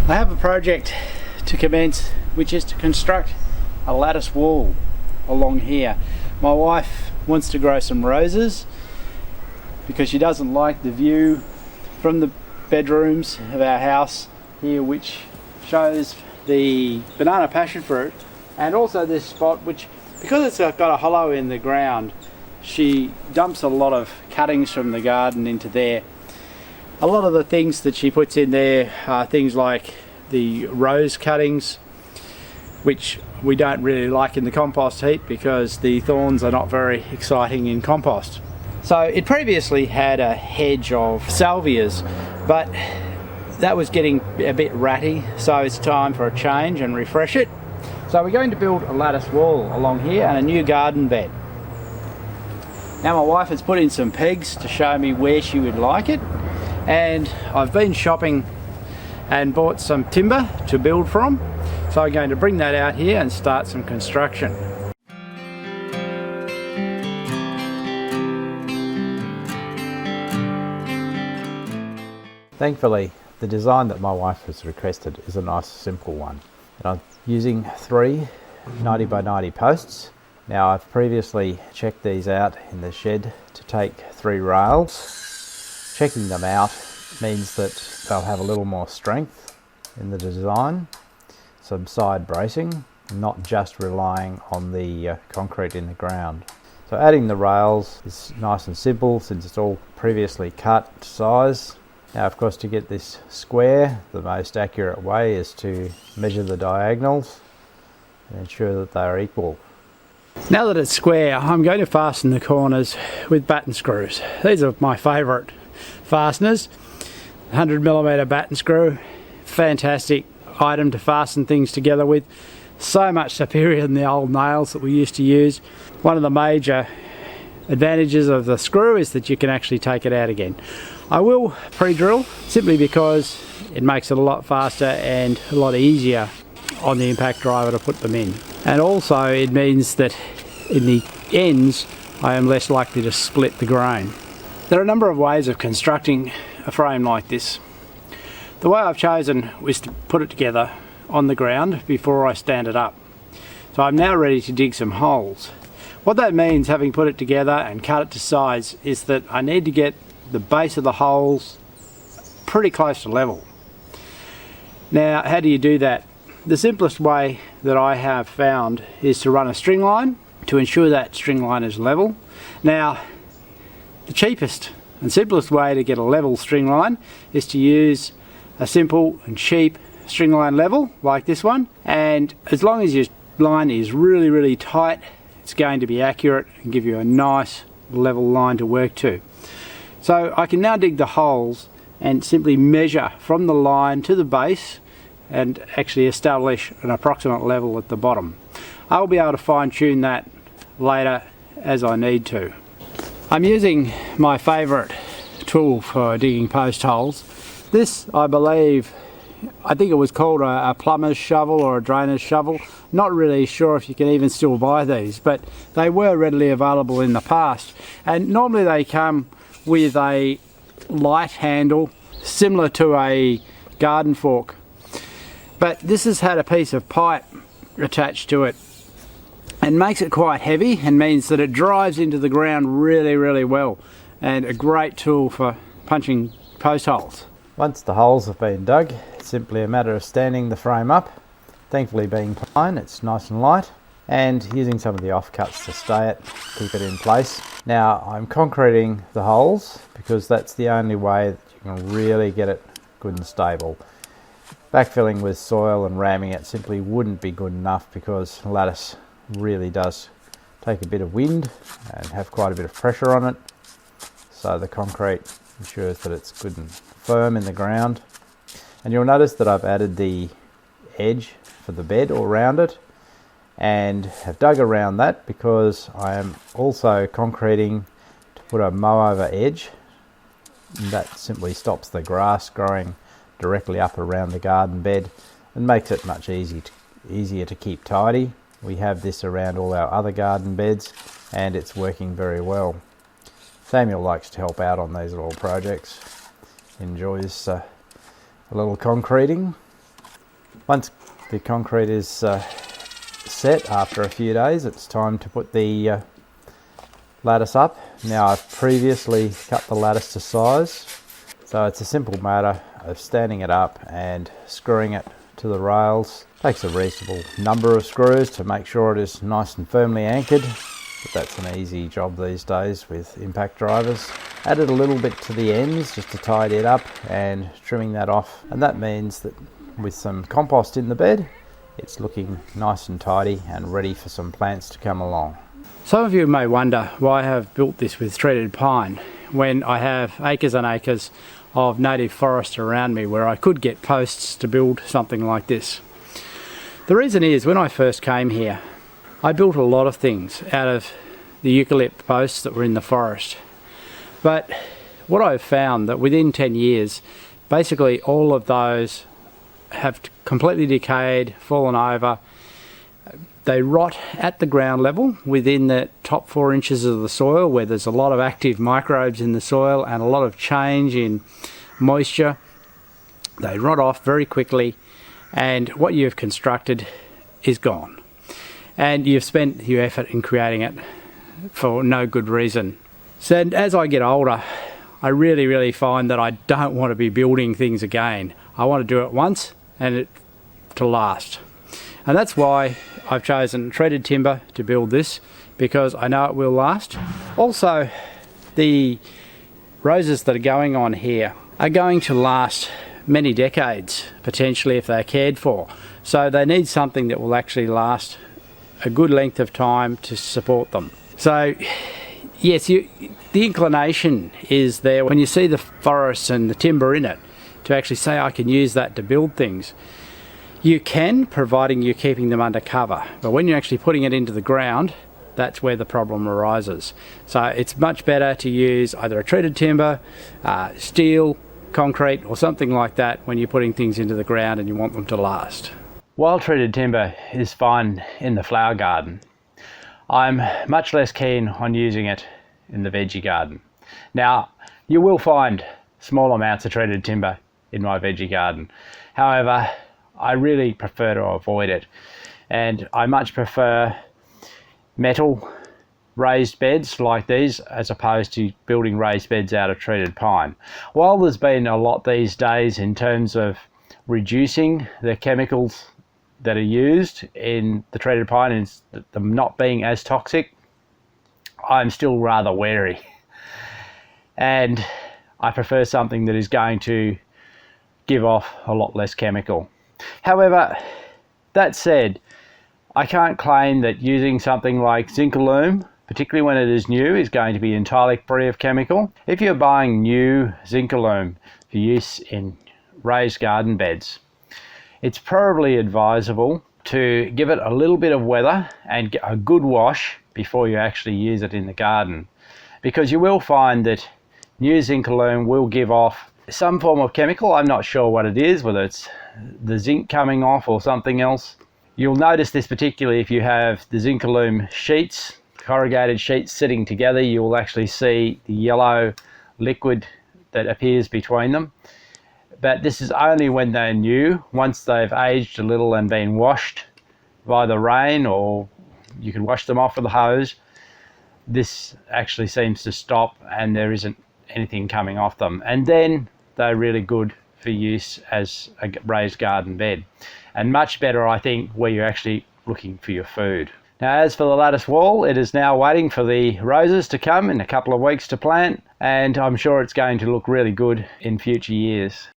I have a project to commence, which is to construct a lattice wall along here. My wife wants to grow some roses because she doesn't like the view from the bedrooms of our house here, which shows the banana passion fruit, and also this spot which, because it's got a hollow in the ground, she dumps a lot of cuttings from the garden into there. A lot of the things that she puts in there are things like the rose cuttings, which we don't really like in the compost heap because the thorns are not very exciting in compost. So it previously had a hedge of salvias, but that was getting a bit ratty, so it's time for a change and refresh it. So we're going to build a lattice wall along here and a new garden bed. Now my wife has put in some pegs to show me where she would like it, and I've been shopping and bought some timber to build from, so I'm going to bring that out here and start some construction. Thankfully, the design that my wife has requested is a nice simple one. And I'm using 3 90 by 90 posts. Now I've previously checked these out in the shed to take 3 rails. Checking them out means that they'll have a little more strength in the design, some side bracing, not just relying on the concrete in the ground. So adding the rails is nice and simple since it's all previously cut to size. Now of course, to get this square, the most accurate way is to measure the diagonals and ensure that they are equal. Now that it's square, I'm going to fasten the corners with batten screws. These are my favourite fasteners. 100mm batten screw, fantastic item to fasten things together with. So much superior than the old nails that we used to use. One of the major advantages of the screw is that you can actually take it out again. I will pre-drill simply because it makes it a lot faster and a lot easier on the impact driver to put them in. And also it means that in the ends I am less likely to split the grain. There are a number of ways of constructing a frame like this. The way I've chosen is to put it together on the ground before I stand it up. So I'm now ready to dig some holes. What that means, having put it together and cut it to size, is that I need to get the base of the holes pretty close to level. Now, how do you do that? The simplest way that I have found is to run a string line to ensure that string line is level. Now, the cheapest and simplest way to get a level string line is to use a simple and cheap string line level like this one, and as long as your line is really tight, it's going to be accurate and give you a nice level line to work to. So I can now dig the holes and simply measure from the line to the base and actually establish an approximate level at the bottom. I'll be able to fine-tune that later as I need to. I'm using my favourite tool for digging post holes. This, I think it was called a plumber's shovel or a drainer's shovel. Not really sure if you can even still buy these, but they were readily available in the past. And normally they come with a light handle similar to a garden fork. But this has had a piece of pipe attached to it and makes it quite heavy, and means that it drives into the ground really well, and a great tool for punching post holes. Once the holes have been dug, it's simply a matter of standing the frame up. Thankfully, being pine, it's nice and light, and using some of the offcuts to stay it, keep it in place. Now I'm concreting the holes because that's the only way that you can really get it good and stable. Backfilling with soil and ramming it simply wouldn't be good enough because lattice really does take a bit of wind and have quite a bit of pressure on it. So the concrete ensures that it's good and firm in the ground. And you'll notice that I've added the edge for the bed all around it and have dug around that because I am also concreting to put a mow over edge. And that simply stops the grass growing directly up around the garden bed and makes it much easier to keep tidy. We have this around all our other garden beds and it's working very well. Samuel likes to help out on these little projects, enjoys a little concreting. Once the concrete is set after a few days, it's time to put the lattice up. Now, I've previously cut the lattice to size, so it's a simple matter of standing it up and screwing it to the rails. Takes a reasonable number of screws to make sure it is nice and firmly anchored, but that's an easy job these days with impact drivers. Added a little bit to the ends just to tidy it up and trimming that off, and that means that with some compost in the bed, it's looking nice and tidy and ready for some plants to come along. Some of you may wonder why I have built this with treated pine when I have acres and acres of native forest around me where I could get posts to build something like this. The reason is, when I first came here, I built a lot of things out of the eucalypt posts that were in the forest. But what I've found that within 10 years, basically all of those have completely decayed, fallen over. They rot at the ground level within the top 4 inches of the soil, where there's a lot of active microbes in the soil and a lot of change in moisture. They rot off very quickly, and what you've constructed is gone. And you've spent your effort in creating it for no good reason. So as I get older, I really find that I don't want to be building things again. I want to do it once and it to last. And that's why I've chosen treated timber to build this, because I know it will last. Also, the roses that are going on here are going to last many decades, potentially, if they're cared for. So they need something that will actually last a good length of time to support them. So yes, the inclination is there when you see the forests and the timber in it to actually say, I can use that to build things. You can, providing you're keeping them under cover. But when you're actually putting it into the ground, that's where the problem arises. So it's much better to use either a treated timber, steel, concrete, or something like that when you're putting things into the ground and you want them to last. While treated timber is fine in the flower garden, I'm much less keen on using it in the veggie garden. Now, you will find small amounts of treated timber in my veggie garden. However, I really prefer to avoid it, and I much prefer metal raised beds like these as opposed to building raised beds out of treated pine. While there's been a lot these days in terms of reducing the chemicals that are used in the treated pine and them not being as toxic, I'm still rather wary, and I prefer something that is going to give off a lot less chemical. However, that said, I can't claim that using something like Zincalume, particularly when it is new, is going to be entirely free of chemical. If you're buying new Zincalume for use in raised garden beds, it's probably advisable to give it a little bit of weather and get a good wash before you actually use it in the garden, because you will find that new Zincalume will give off some form of chemical. I'm not sure what it is, whether it's the zinc coming off or something else. You'll notice this particularly if you have the Zincalume sheets, corrugated sheets sitting together. You will actually see the yellow liquid that appears between them. But this is only when they're new. Once they've aged a little and been washed by the rain, or you can wash them off with a hose, this actually seems to stop and there isn't anything coming off them. And then they're really good for use as a raised garden bed, and much better, I think, where you're actually looking for your food. Now, as for the lattice wall, it is now waiting for the roses to come in a couple of weeks to plant, and I'm sure it's going to look really good in future years.